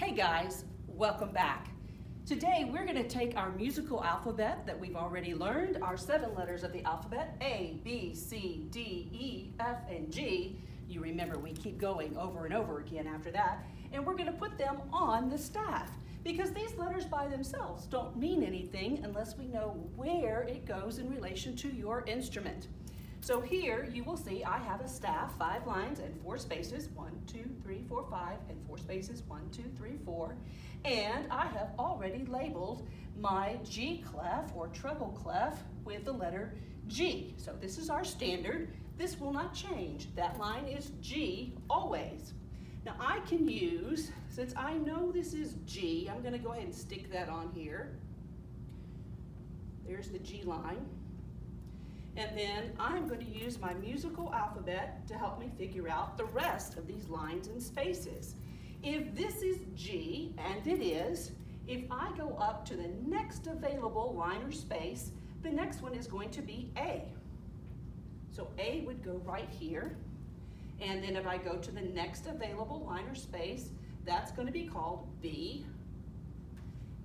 Hey guys, welcome back. Today we're going to take our musical alphabet that we've already learned, our 7 letters of the alphabet, A, B, C, D, E, F, and G. You remember we keep going over and over again after that, and we're going to put them on the staff because these letters by themselves don't mean anything unless we know where it goes in relation to your instrument. So here you will see I have a staff, 5 lines and 4 spaces, 1, 2, 3, 4, 5, and 4 spaces, 1, 2, 3, 4. And I have already labeled my G clef or treble clef with the letter G. So this is our standard. This will not change. That line is G always. Now I can use, since I know this is G, I'm going to go ahead and stick that on here. There's the G line. And then I'm going to use my musical alphabet to help me figure out the rest of these lines and spaces. If this is G, and it is, if I go up to the next available line or space, the next one is going to be A. So A would go right here. And then if I go to the next available line or space, that's going to be called B.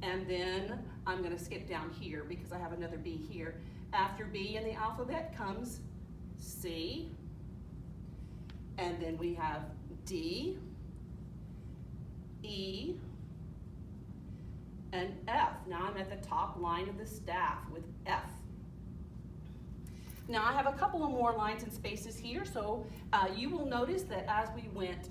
And then I'm going to skip down here because I have another B here. After B in the alphabet comes C, and then we have D, E, and F. Now I'm at the top line of the staff with F. Now I have a couple of more lines and spaces here, so you will notice that as we went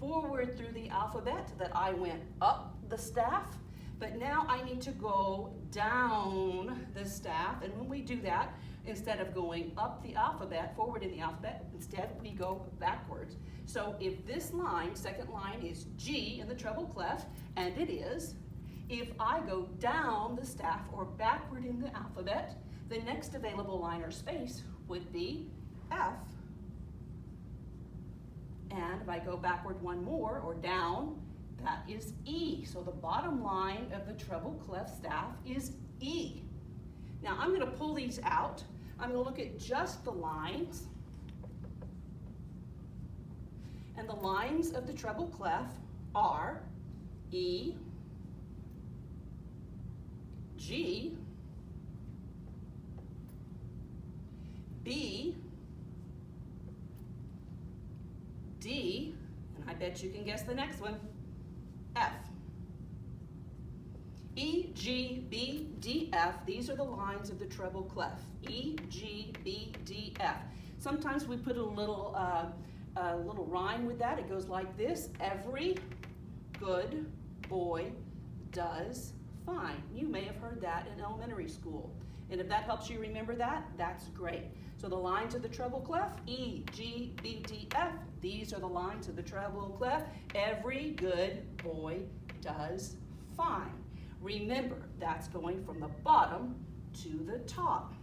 forward through the alphabet that I went up the staff. But now I need to go down the staff, and when we do that, instead of going up the alphabet, forward in the alphabet, instead we go backwards. So if this line, second line, is G in the treble clef, and it is, if I go down the staff or backward in the alphabet, the next available line or space would be F. And if I go backward one more or down, that is E. So the bottom line of the treble clef staff is E. Now I'm going to pull these out. I'm going to look at just the lines. And the lines of the treble clef are E, G, B, D, and I bet you can guess the next one, F. E, G, B, D, F. These are the lines of the treble clef. E, G, B, D, F. Sometimes we put a little rhyme with that. It goes like this. Every good boy does fine. You may have heard that in elementary school. And if that helps you remember that, that's great. So the lines of the treble clef, E, G, B, D, F. These are the lines of the treble clef. Every good boy does fine. Remember, that's going from the bottom to the top.